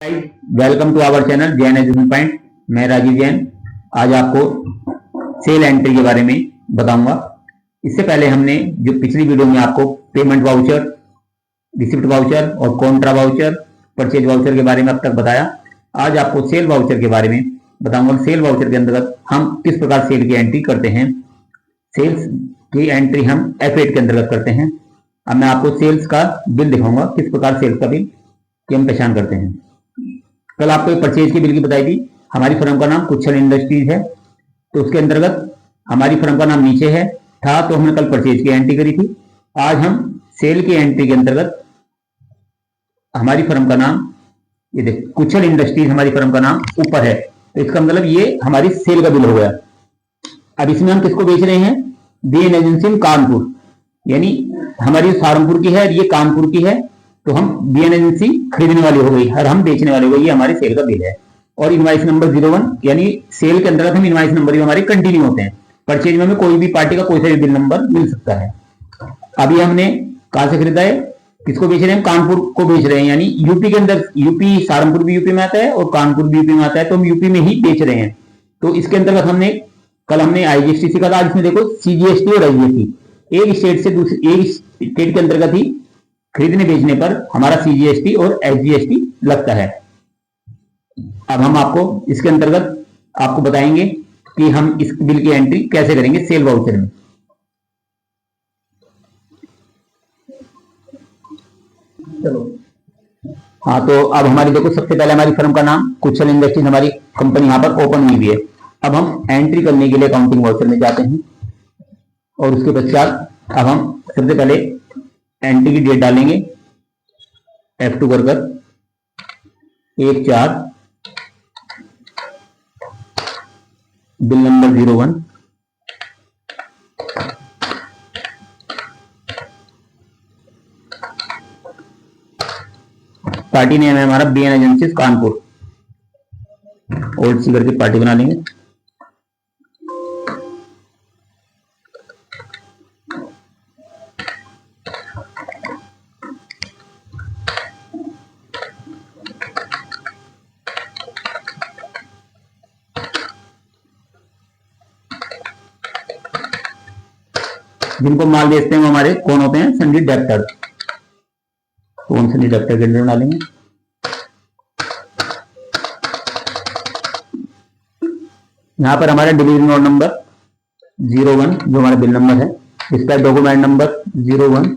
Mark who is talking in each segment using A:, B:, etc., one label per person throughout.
A: Welcome to our channel Jain education point. मैं राजीव जैन आज आपको सेल एंट्री के बारे में बताऊंगा। इससे पहले हमने जो पिछली वीडियो में आपको पेमेंट वाउचर, रिसिप्ट वाउचर और कॉन्ट्रा वाउचर, परचेज वाउचर के बारे में अब तक बताया। आज आपको सेल वाउचर के बारे में बताऊंगा। सेल वाउचर के अंतर्गत हम किस प्रकार सेल की एंट्री करते हैं। सेल्स की एंट्री हम F8 के अंतर्गत करते हैं। अब मैं आपको सेल्स का बिल दिखाऊंगा, किस प्रकार सेल्स का बिल की हम पहचान करते हैं। कल आपको एक परचेज की बिल की बताई थी। हमारी फर्म का नाम कुशल इंडस्ट्रीज है, तो उसके अंतर्गत हमारी फर्म का नाम नीचे है था, तो हमने कल परचेज की एंट्री करी थी। आज हम सेल की एंट्री के अंतर्गत हमारी फर्म का नाम, ये देखो कुशल इंडस्ट्रीज हमारी फर्म का नाम ऊपर है, तो इसका मतलब ये हमारी सेल का बिल हो गया। अब इसमें हम किसको बेच रहे हैं? बीएन एजेंसी कानपुर, यानी हमारी सहारनपुर की है, ये कानपुर की है, तो हम बीएन एजेंसी खरीदने वाली हो गई और हम बेचने वाले हो गए। ये हमारे सेल का बिल है। और इनवाइस नंबर 01, यानी सेल के अंतर्गत हम इनवाइस नंबर भी हमारे कंटिन्यू होते हैं। परचेज में हमें कोई भी पार्टी का कोई सा भी बिल नंबर मिल सकता है। अभी हमने कहां से खरीदा है, किसको बेच रहे हैं? कानपुर को बेच रहे हैं, यानी यूपी के अंदर, यूपी सहारनपुर भी यूपी में आता है और कानपुर भी यूपी में आता है, तो हम यूपी में ही बेच रहे हैं। तो इसके अंतर्गत हमने कल आईजीएसटी सीखा था। आज इसमें देखो सीजीएसटी और आईजीएसटी, एक स्टेट से दूसरे, एक स्टेट के अंतर्गत ही खरीदने बेचने पर हमारा सीजीएसटी और एसजीएसटी लगता है। अब हम आपको इसके अंतर्गत आपको बताएंगे कि हम इस बिल की एंट्री कैसे करेंगे सेल वाउचर में। चलो हाँ, तो अब हमारी देखो, सबसे पहले हमारी फर्म का नाम कुशल इंडस्ट्रीज हमारी कंपनी यहाँ पर ओपन हुई है। अब हम एंट्री करने के लिए अकाउंटिंग वाउचर में जाते हैं और उसके पश्चात अब हम सबसे पहले एंट्री की डेट डालेंगे। F2 कर 1/4, बिल नंबर 01, पार्टी नेम है हमारा बीएन एजेंसीज कानपुर, ओल्ड सी करके पार्टी बना लेंगे। जिनको माल बेचते हैं वो हमारे कौन होते हैं? सन्डी डेप्टर। कौन सन्डी डेप्टर के अंदर बना लेंगे। यहां पर हमारा डिलीवरी नोट नंबर 01 जो हमारा बिल नंबर है, dispatch document number 01,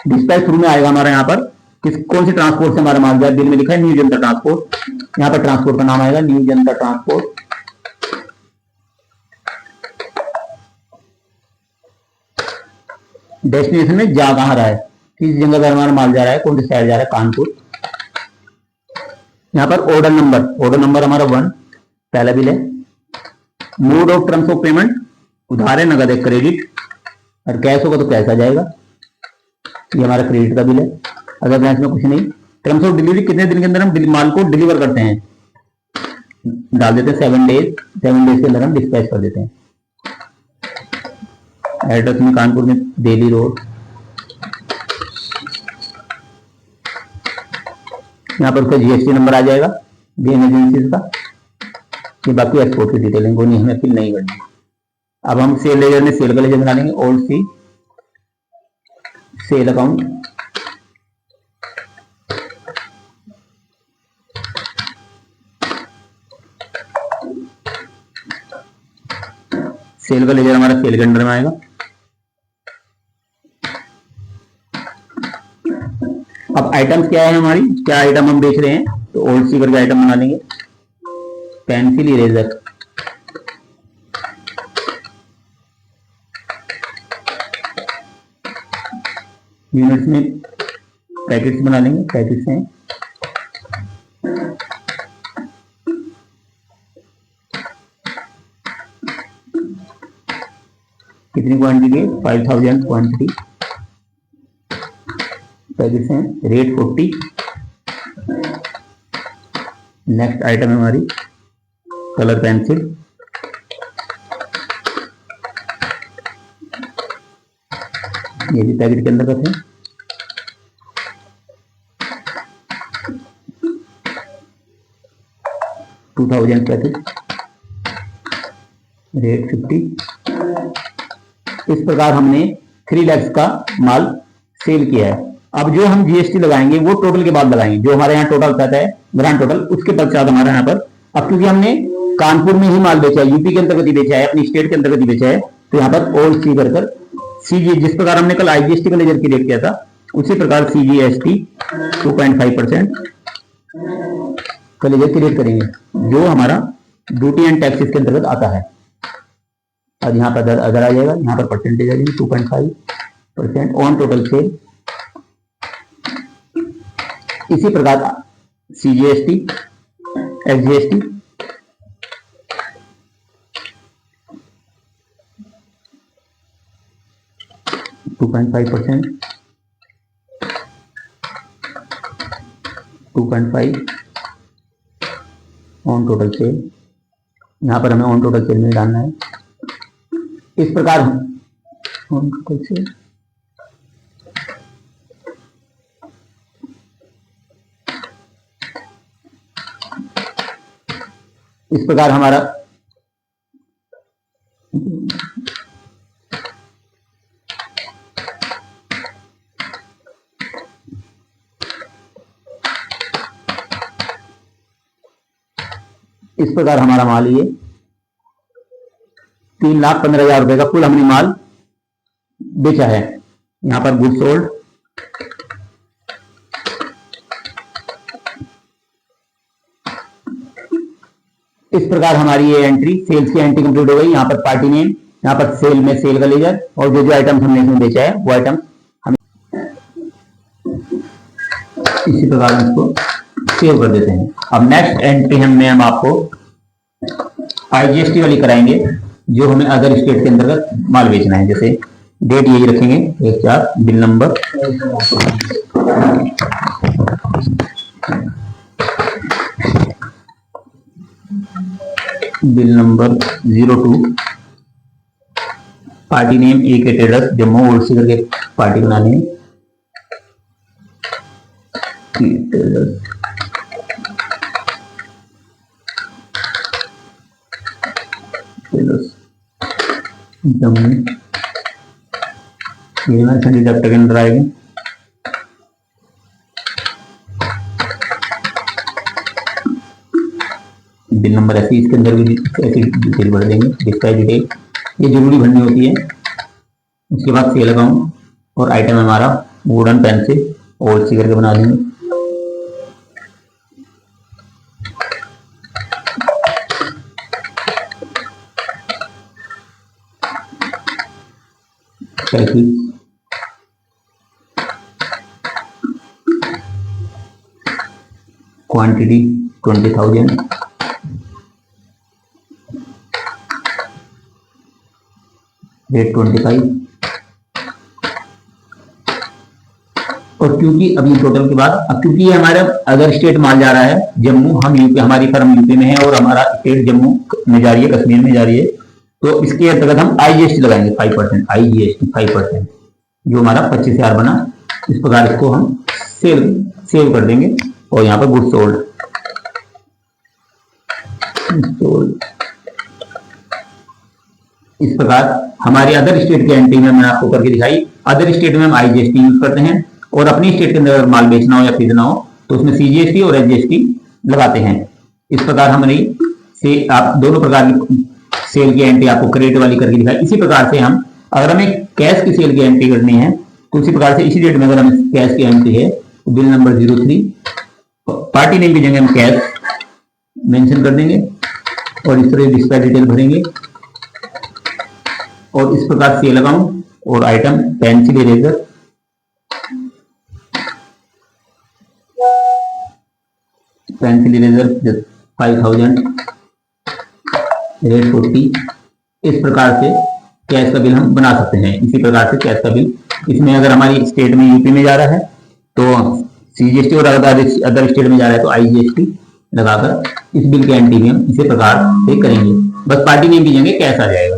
A: dispatch through में आएगा हमारा। यहाँ पर कौन से ट्रांसपोर्ट से हमारा माल गया, बिल में लिखा है न्यू जनता ट्रांसपोर्ट। यहाँ पर ट्रांसपोर्ट का नाम आएगा न्यू जनता ट्रांसपोर्ट। डेस्टिनेशन में जा कहां रहा है, किस जगह पर हमारा माल जा रहा है, कौन सी साइड जा रहा है, कानपुर। यहाँ पर ऑर्डर नंबर हमारा 1, पहला बिल है। Mode of terms of payment, उधार है, नगद है, क्रेडिट, और कैश होगा तो कैश आ जाएगा। ये हमारा क्रेडिट का बिल है। अगर बैंक में कुछ नहीं। टर्म्स ऑफ डिलीवरी, कितने दिन के अंदर हम माल को डिलीवर करते हैं, डाल देते हैं 7 डेज। 7 डेज के अंदर हम डिस्पैच कर देते हैं। एड्रेस में कानपुर में दिल्ली रोड। यहाँ पर उसका जीएसटी नंबर आ जाएगा बीएन एजेंसीज का। ये बाकी एक्सपोर्ट की डिटेल वो नहीं, हमें फिल नहीं करनी। अब हम सेल लेजर में सेल का लेजर बना लेंगे। ओल्ड सी सेल अकाउंट, सेल का लेजर हमारा सेल के अंडर में आएगा। अब आइटम्स क्या है हमारी, क्या आइटम हम बेच रहे हैं, तो ओल्ड सी करके आइटम बना लेंगे। पेंसिल, इरेजर, यूनिट्स में पैकेट्स बना लेंगे, पैकेट्स हैं। कितनी क्वांटिटी है? 5000 क्वांटिटी, पैकेट्स हैं। रेट 40। नेक्स्ट आइटम है हमारी कलर पेंसिल, ये भी पैकेट के अंदर रखें। 2000 रेट 50। इस प्रकार हमने 3 lakhs का माल सेल किया है। अब जो हम जीएसटी लगाएंगे वो टोटल के बाद लगाएंगे, जो हमारे यहाँ टोटल कहता है ग्रांड टोटल, उसके पश्चात हमारे यहाँ पर, अब क्योंकि हमने कानपुर में ही माल बेचा है, यूपी के अंतर्गत ही बेचा है, अपनी स्टेट के अंतर्गत ही बेचा है, तो यहाँ पर ऑल सी कर सीजी, जिस प्रकार हमने कल आईजीएसटी का लेजर क्रिएट किया था उसी प्रकार सीजीएसटी 2.5% का लेजर क्रिएट करेंगे, जो हमारा ड्यूटी एंड टैक्सेस के अंतर्गत आता है। अब यहाँ पर अदर आ जाएगा, यहाँ पर परसेंटेज आ जाएगी 2.5% ऑन टोटल सेल। इसी प्रकार CGST, SGST, %2.5 on total sale. यहां पर हमें ऑन टोटल सेल में डालना है। इस प्रकार ऑन टोटल सेल, इस प्रकार हमारा माल ये 3,15,000 रुपए का कुल हमने माल बेचा है। यहां पर गुड सोल्ड, इस प्रकार हमारी ये एंट्री, सेल्स की एंट्री कंप्लीट हो गई। यहाँ पर पार्टी नेम, यहाँ पर सेल में सेल का लेजर, और जो जो आइटम्स हमने इसमें बेचा है वो आइटम हम इसी प्रकार इसको सेव कर देते हैं। अब नेक्स्ट एंट्री हम आपको आईजीएसटी वाली कराएंगे, जो हमें अदर स्टेट के अंतर्गत माल बेचना है। जैसे डेट यही रखेंगे 1/4, bill number bill number 02, party name A K traders Jammu old सी करके पार्टी बनानी है, जम्मू, ये हमारे संडे चैप्टर के अंदर आएगी। बिल नंबर ऐसे इसके अंदर भी ऐसी डिटेल भर देंगे, डिस्प्ले डिटेल ये जरूरी भरनी होती है। उसके बाद सेल अकाउंट और आइटम हमारा वुडन पेन से ओल्ड सी करके बना देंगे। Quantity 20,000, rate 25। और क्योंकि अभी टोटल के बाद, अब क्योंकि ये हमारा अदर स्टेट माल जा रहा है जम्मू, हम यूपी, हमारी फर्म यूपी में है और हमारा स्टेट जम्मू में जा रही है, कश्मीर में जा रही है, तो इसके अंतर्गत हम आईजीएसटी लगाएंगे 5%, आईजीएसटी 5%, जो हमारा 25,000 बना। इस प्रकार इसको हम सेव कर देंगे। और यहाँ पर गुड सोल्ड, इस प्रकार हमारे अदर स्टेट की एंट्री में मैंने आपको करके दिखाई। अदर स्टेट में हम आईजीएसटी यूज करते हैं, और अपनी स्टेट के अंदर माल बेचना हो या खरीदना हो तो उसमें सीजीएसटी और एसजीएसटी लगाते हैं। इस प्रकार हमने से आप दोनों प्रकार की सेल की एंट्री आपको क्रेडिट वाली करके दिखाई। इसी प्रकार से हम, अगर हमें कैश की सेल की एंट्री करनी है तो उसी प्रकार से इसी डेट में अगर हमें कैश की एंट्री है तो बिल नंबर 03, पार्टी नेम की जगह हम कैश मेंशन कर देंगे और इस तरह डिस्प्ले डिटेल भरेंगे। और इस प्रकार सेल अकाउंट और item pencil eraser, pencil eraser 5,000, rate 40। इस प्रकार से कैश का बिल हम बना सकते हैं। इसी प्रकार से कैश का बिल, इसमें अगर हमारी स्टेट में यूपी में जा रहा है तो सीजीएसटी, और अदर स्टेट में जा रहा है तो आईजीएसटी लगाकर इस बिल की एंट्री भी हम इसी प्रकार से करेंगे। बस पार्टी नेम की जगह कैश आ जाएगा।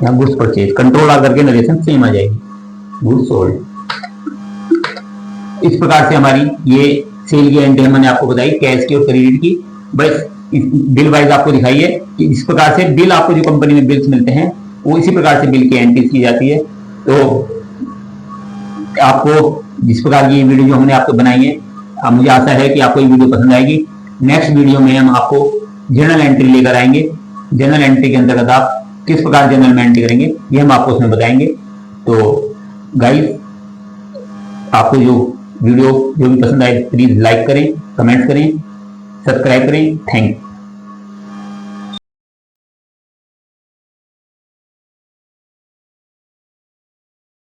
A: यहाँ गुड्स परचेज, कंट्रोल आर करके नरेशन सेम आ जाएगी, गुड्स सोल्ड। इस प्रकार से हमारी ये सेल की एंट्री मैंने आपको बताई, कैश की और क्रेडिट की। बस बिल वाइज आपको दिखाई है कि इस प्रकार से बिल आपको जो कंपनी में बिल्स मिलते हैं वो इसी प्रकार से बिल की एंट्री की जाती है। तो आपको जिस प्रकार की ये वीडियो जो हमने आपको बनाई है, मुझे आशा है कि आपको ये वीडियो पसंद आएगी। नेक्स्ट वीडियो में हम आपको जर्नल एंट्री लेकर आएंगे। जर्नल एंट्री के अंतर्गत आप किस प्रकार जर्नल में एंट्री करेंगे ये हम आपको उसमें बताएंगे। तो गाइस, आपको जो वीडियो जो भी पसंद आए प्लीज लाइक करें, कमेंट करें, सब्सक्राइब करें। Thank you.